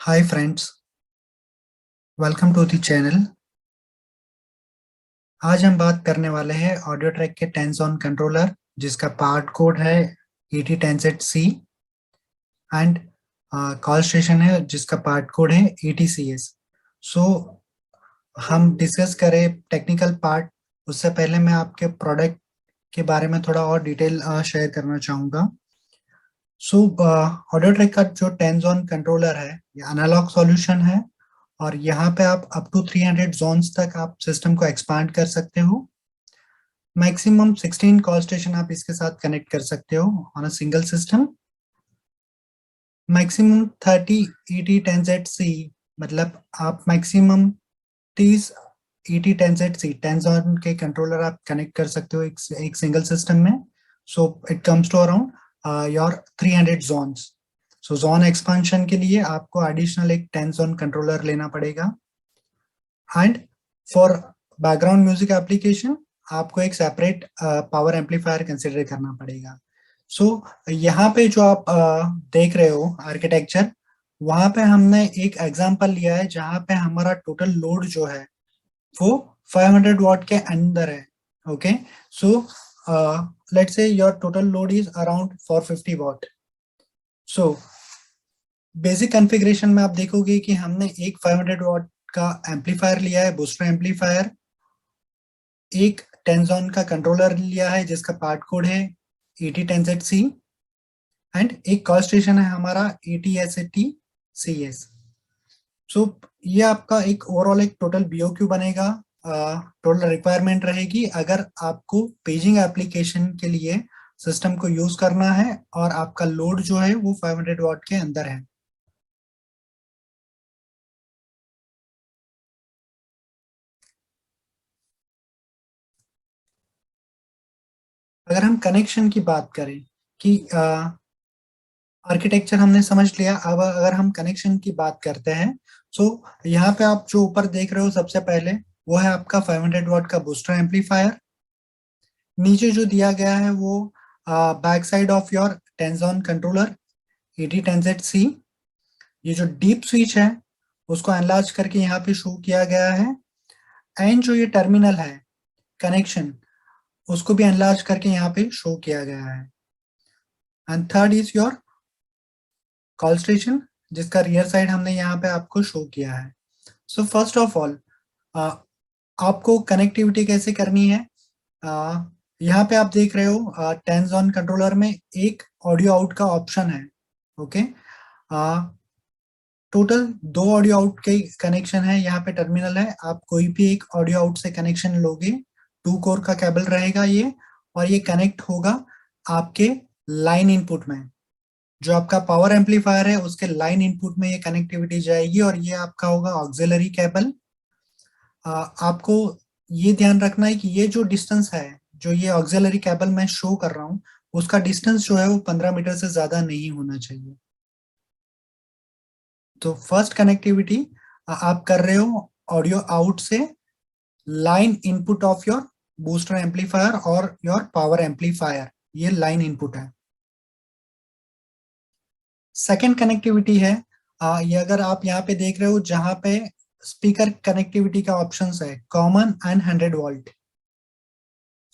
Hi friends, welcome to the channel. आज हम बात करने वाले हैं ऑडियो ट्रैक के टेंस ऑन कंट्रोलर जिसका पार्ट कोड है ET10ZC एंड कॉल स्टेशन है जिसका पार्ट कोड है ETCS। सो हम डिस्कस करें टेक्निकल पार्ट उससे पहले मैं आपके प्रोडक्ट के बारे में थोड़ा और डिटेल शेयर करना चाहूँगा। सो ऑडियो ट्रैक का जो टेंस ऑन कंट्रोलर है ये एनालॉग सॉल्यूशन है और यहाँ पे आप अप टू 300 जोन्स तक आप सिस्टम को एक्सपांड कर सकते हो। मैक्सिमम 16 कॉल स्टेशन आप इसके साथ कनेक्ट कर सकते हो on a single system. Maximum 30 ET10ZC मतलब आप मैक्सिमम 30 ET10ZC टेंस ऑन के कंट्रोलर आप कनेक्ट कर सकते हो एक सिंगल सिस्टम में। So it comes to around your 300 zones. So zone expansion के लिए आपको एडिशनल एक टेंस ऑन कंट्रोलर लेना पड़ेगा and for background music application आपको एक सेपरेट पावर एम्पलीफायर कंसिडर करना पड़ेगा। सो यहाँ पे जो आप देख रहे हो आर्किटेक्चर, वहां पे हमने एक एग्जांपल लिया है जहाँ पे हमारा टोटल लोड जो है वो 500 वॉट के अंदर है। Okay, so let's say your total load is around 450 what. So basic configuration में आप देखोगे कि हमने एक 500 वॉट का एम्पलीफायर लिया है, बूस्टर एम्पलीफायर, एक टेंजॉन का कंट्रोलर लिया है जिसका पार्ट कोड है ET10ZC एंड एक कॉल स्टेशन है हमारा ATSAT-CS। सो ये आपका एक ओवरऑल एक टोटल BOQ बनेगा। टोटल रिक्वायरमेंट रहेगी अगर आपको पेजिंग एप्लीकेशन के लिए सिस्टम को यूज करना है और आपका लोड जो है वो 500 वॉट के अंदर है। अगर हम कनेक्शन की बात करें कि आर्किटेक्चर हमने समझ लिया, अब अगर हम कनेक्शन की बात करते हैं सो यहाँ पे आप जो ऊपर देख रहे हो सबसे पहले वो है आपका 500 वॉट का बूस्टर एम्पलीफायर। नीचे जो दिया गया है वो back side of your Tenjon controller ET10ZC। ये जो डीप स्विच है उसको एनलार्ज करके यहाँ पे शो किया गया है एंड जो ये टर्मिनल है कनेक्शन उसको भी एनलार्ज करके यहाँ पे शो किया गया है। And third is your call station जिसका रियर साइड हमने यहाँ पे आपको शो किया है। सो फर्स्ट ऑफ ऑल आपको कनेक्टिविटी कैसे करनी है, यहाँ पे आप देख रहे हो टेंस ऑन कंट्रोलर में एक ऑडियो आउट का ऑप्शन है। ओके, टोटल दो ऑडियो आउट के कनेक्शन है, यहाँ पे टर्मिनल है, आप कोई भी एक ऑडियो आउट से कनेक्शन लोगे। 2 कोर का केबल रहेगा ये और ये कनेक्ट होगा आपके लाइन इनपुट में। जो आपका पावर एम्पलीफायर है उसके लाइन इनपुट में ये कनेक्टिविटी जाएगी और ये आपका होगा ऑक्सिलरी केबल। आपको ये ध्यान रखना है कि ये जो डिस्टेंस है जो ये ऑक्सिलरी केबल मैं शो कर रहा हूँ उसका डिस्टेंस जो है वो 15 मीटर से ज्यादा नहीं होना चाहिए। तो फर्स्ट कनेक्टिविटी आप कर रहे हो ऑडियो आउट से line input of your booster amplifier और योर पावर एम्पलीफायर, ये लाइन इनपुट है। सेकेंड कनेक्टिविटी है ये अगर आप यहाँ पे देख रहे हो जहां पे स्पीकर कनेक्टिविटी का ऑप्शंस है कॉमन एंड 100 वोल्ट,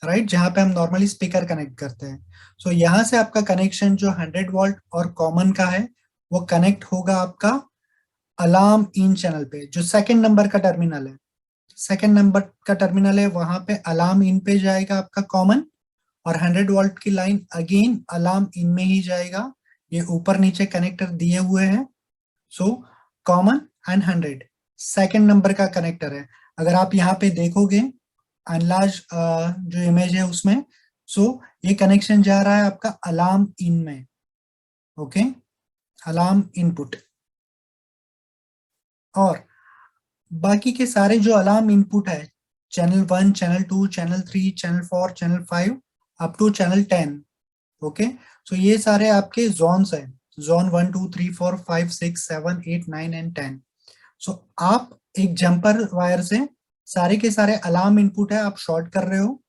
राइट, जहां पे हम नॉर्मली स्पीकर कनेक्ट करते हैं। सो यहाँ से आपका कनेक्शन जो 100 वोल्ट और कॉमन का है वो कनेक्ट होगा आपका अलार्म इन चैनल पे। जो सेकंड नंबर का टर्मिनल है, सेकंड नंबर का टर्मिनल है वहां पे अलार्म इन पे जाएगा आपका कॉमन और 100 वोल्ट की लाइन अगेन अलार्म इन में ही जाएगा। ये ऊपर नीचे कनेक्टर दिए हुए हैं। So common and 100 second number का कनेक्टर है। अगर आप यहाँ पे देखोगे अनलार्ज जो इमेज है उसमें, सो ये कनेक्शन जा रहा है आपका अलार्म इन में। ओके, अलार्म इनपुट और बाकी के सारे जो अलार्म इनपुट है channel 1, channel 2, channel 3, channel 4, channel 5 up to channel 10। Okay, so ये सारे आपके जोन्स है, जोन 1 2 3 4 5 6 7 8 9 एंड 10। सो आप एक जंपर वायर से सारे के सारे अलार्म इनपुट है आप शॉर्ट कर रहे हो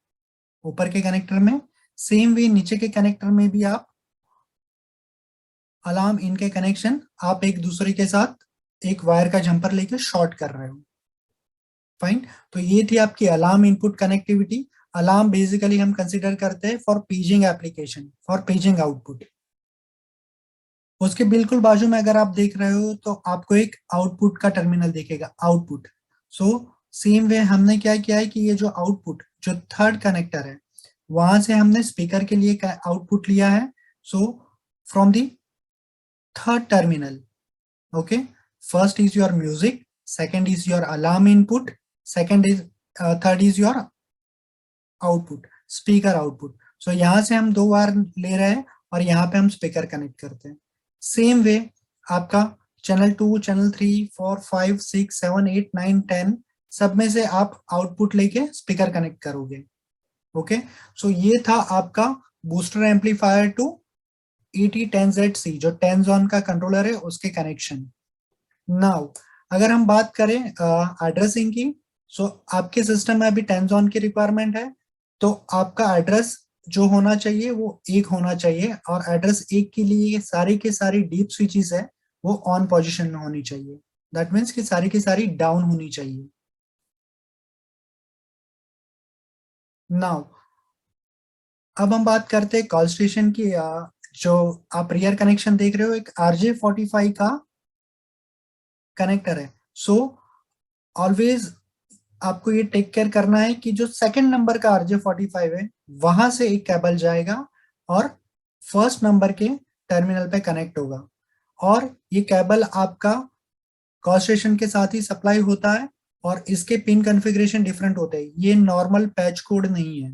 ऊपर के कनेक्टर में। सेम वे नीचे के कनेक्टर में भी आप अलार्म इनके कनेक्शन आप एक दूसरे के साथ एक वायर का जंपर लेके शॉर्ट कर रहे हो। फाइन। तो ये थी आपकी alarm input connectivity. Alarm basically हम कंसिडर करते हैं for paging application, for paging output. उसके बिल्कुल बाजू में अगर आप देख रहे हो तो आपको एक आउटपुट का टर्मिनल दिखेगा, आउटपुट। सो सेम वे हमने क्या किया है कि ये जो आउटपुट, जो थर्ड कनेक्टर है, वहां से हमने स्पीकर के लिए आउटपुट लिया है। So from the third terminal, okay, first is your music, second is your alarm input, second is third is your output, speaker output. So यहाँ से हम 2 बार ले रहे हैं और यहाँ पे हम स्पीकर कनेक्ट करते हैं। सेम वे आपका चैनल 2, चैनल 3, 4, 5, 6, 7, 8, 9, 10 सब में से आप आउटपुट लेके स्पीकर कनेक्ट करोगे। ओके, सो ये था आपका बूस्टर एम्पलीफायर टू ET10ZC जो 10 जोन का कंट्रोलर है उसके कनेक्शन। नाउ अगर हम बात करें एड्रेसिंग की, सो आपके सिस्टम में अभी 10 जोन की रिक्वायरमेंट है, तो आपका एड्रेस जो होना चाहिए वो 1 होना चाहिए, और एड्रेस 1 के लिए सारी की सारी डीप स्विचेस है वो ऑन पोजीशन में होनी चाहिए। दैट मीन्स कि सारी की सारी डाउन होनी चाहिए। नाउ अब हम बात करते हैं कॉल स्टेशन की। जो आप रियर कनेक्शन देख रहे हो एक RJ45 का कनेक्टर है। सो ऑलवेज आपको ये टेक केयर करना है कि जो सेकंड नंबर का RJ45 है वहां से एक केबल जाएगा और फर्स्ट नंबर के टर्मिनल पे कनेक्ट होगा, और ये केबल आपका कॉल स्टेशन के साथ ही सप्लाई होता है, और इसके पिन कॉन्फ़िगरेशन डिफरेंट होते हैं। ये नॉर्मल पैच कोड नहीं है।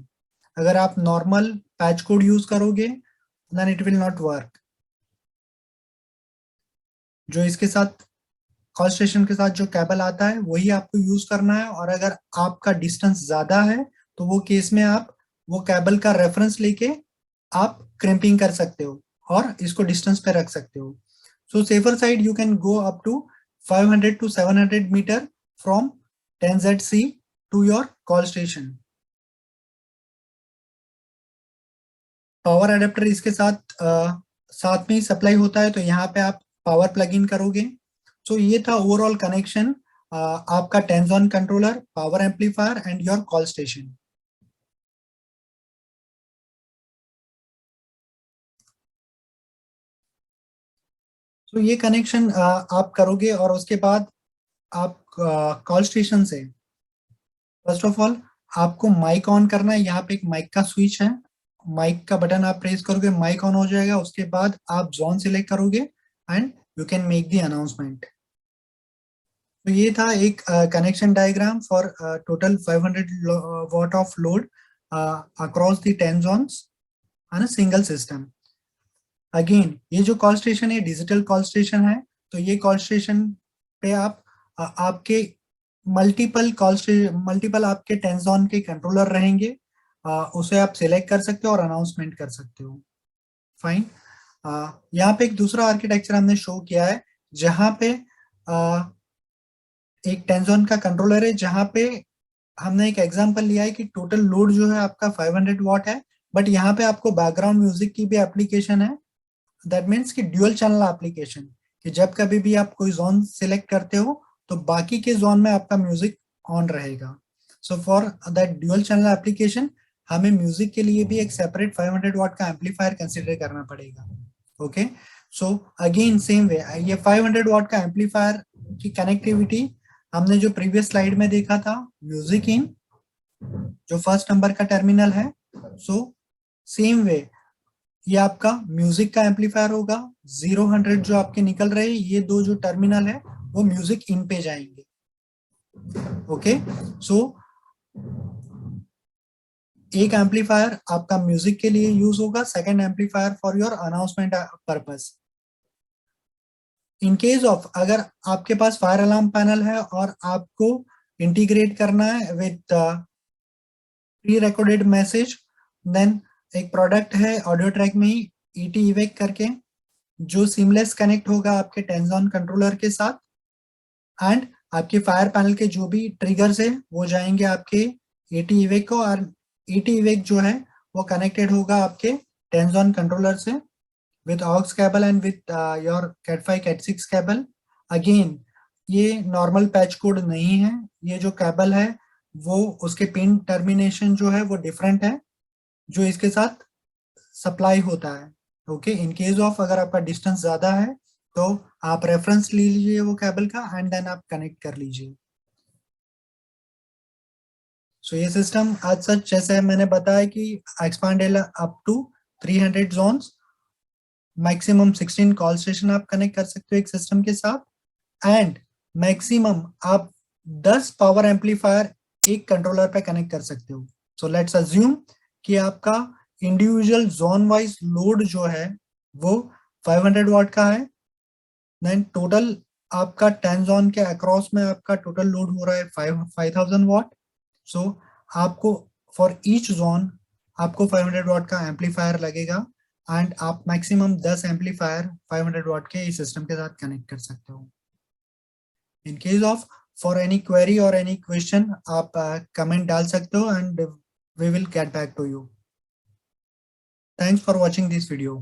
अगर आप नॉर्मल पैच कोड यूज करोगे then it will not work. जो इसके साथ कॉल स्टेशन के साथ जो केबल आता है वही आपको यूज करना है, और अगर आपका डिस्टेंस ज्यादा है तो वो केस में आप वो केबल का रेफरेंस लेके आप क्रिम्पिंग कर सकते हो और इसको डिस्टेंस पे रख सकते हो। So safer side you can go up to 500 to 700 metre from 10ZC to your call station. Power adapter इसके साथ में ही सप्लाई होता है, तो यहाँ पे आप पावर प्लग इन करोगे। सो ये था ओवरऑल कनेक्शन आपका 10 zone controller, power amplifier and your call station. तो ये कनेक्शन आप करोगे और उसके बाद आप कॉल स्टेशन से फर्स्ट ऑफ ऑल आपको माइक ऑन करना है। यहाँ पे एक माइक का स्विच है, माइक का बटन आप प्रेस करोगे, माइक ऑन हो जाएगा। उसके बाद आप जोन सिलेक्ट करोगे and you can make the announcement. तो ये था एक connection diagram for total 500 watt of load across the 10 zones on a single system. Again ये जो कॉल स्टेशन है डिजिटल कॉल स्टेशन है, तो ये कॉल स्टेशन पे आप आपके मल्टीपल आपके 10 जोन के कंट्रोलर रहेंगे। उसे आप सिलेक्ट कर सकते हो और अनाउंसमेंट कर सकते हो। फाइन। यहाँ पे एक दूसरा आर्किटेक्चर हमने शो किया है जहाँ पे एक 10 जोन का कंट्रोलर है, जहाँ पे हमने एक एग्जांपल लिया है कि टोटल लोड जो है आपका 500 वॉट है, बट यहाँ पे आपको बैकग्राउंड म्यूजिक की भी एप्लीकेशन है। दैट मीन्स कि ड्यूअल चैनल एप्लीकेशन, कि जब कभी भी आप कोई जोन सिलेक्ट करते हो तो बाकी के जोन में आपका म्यूजिक ऑन रहेगा। So for that dual channel application हमें म्यूजिक के लिए भी एक सेपरेट 500 वॉट का एम्पलीफायर कंसिडर करना पड़ेगा। Okay, so again same way ये 500 वॉट का एम्पलीफायर की कनेक्टिविटी हमने जो प्रीवियस स्लाइड में देखा था, म्यूजिक इन जो फर्स्ट नंबर का टर्मिनल है। सो सेम वे ये आपका म्यूजिक का एम्पलीफायर होगा। 0-100 जो आपके निकल रहे हैं, ये दो जो टर्मिनल है वो म्यूजिक इन पे जाएंगे। ओके, सो एक एम्पलीफायर आपका म्यूजिक के लिए यूज होगा, second amplifier for your announcement purpose. In case of अगर आपके पास फायर अलार्म पैनल है और आपको इंटीग्रेट करना है with pre recorded message, then एक प्रोडक्ट है ऑडियो ट्रैक में ही ET इवेक करके, जो सीमलेस कनेक्ट होगा आपके 10 जोन कंट्रोलर के साथ, एंड आपके फायर पैनल के जो भी ट्रिगर्स है वो जाएंगे आपके ET इवेक को, और ET इवेक जो है वो कनेक्टेड होगा आपके 10 जोन कंट्रोलर से with aux cable and with your Cat5 Cat6 cable. Again ये नॉर्मल पैच कोड नहीं है, ये जो केबल है वो उसके पिन टर्मिनेशन जो है वो डिफरेंट है जो इसके साथ सप्लाई होता है। ओके, इन केस ऑफ अगर आपका डिस्टेंस ज्यादा है तो आप रेफरेंस ले लीजिए वो केबल का एंड देन आप कनेक्ट कर लीजिए। सो ये सिस्टम आज सच जैसे मैंने बताया कि expandable up to 300 zones, maximum 16 call station आप कनेक्ट कर सकते हो एक सिस्टम के साथ, एंड मैक्सिमम आप 10 पावर एम्पलीफायर एक कंट्रोलर पे कनेक्ट कर सकते हो। सो लेट्स अज्यूम कि आपका इंडिविजुअल जोन वाइज लोड जो है वो 500 वाट का है, देन टोटल आपका 10 जोन के अक्रॉस में आपका टोटल लोड हो रहा है 5000 वाट। सो आपको फॉर ईच जोन आपको 500 वाट का एम्पलीफायर लगेगा एंड आप मैक्सिमम 10 एम्पलीफायर 500 वाट के इस सिस्टम के साथ कनेक्ट कर सकते हो। In case of for any query और एनी क्वेश्चन आप कमेंट डाल सकते हो and we will get back to you. Thanks for watching this video.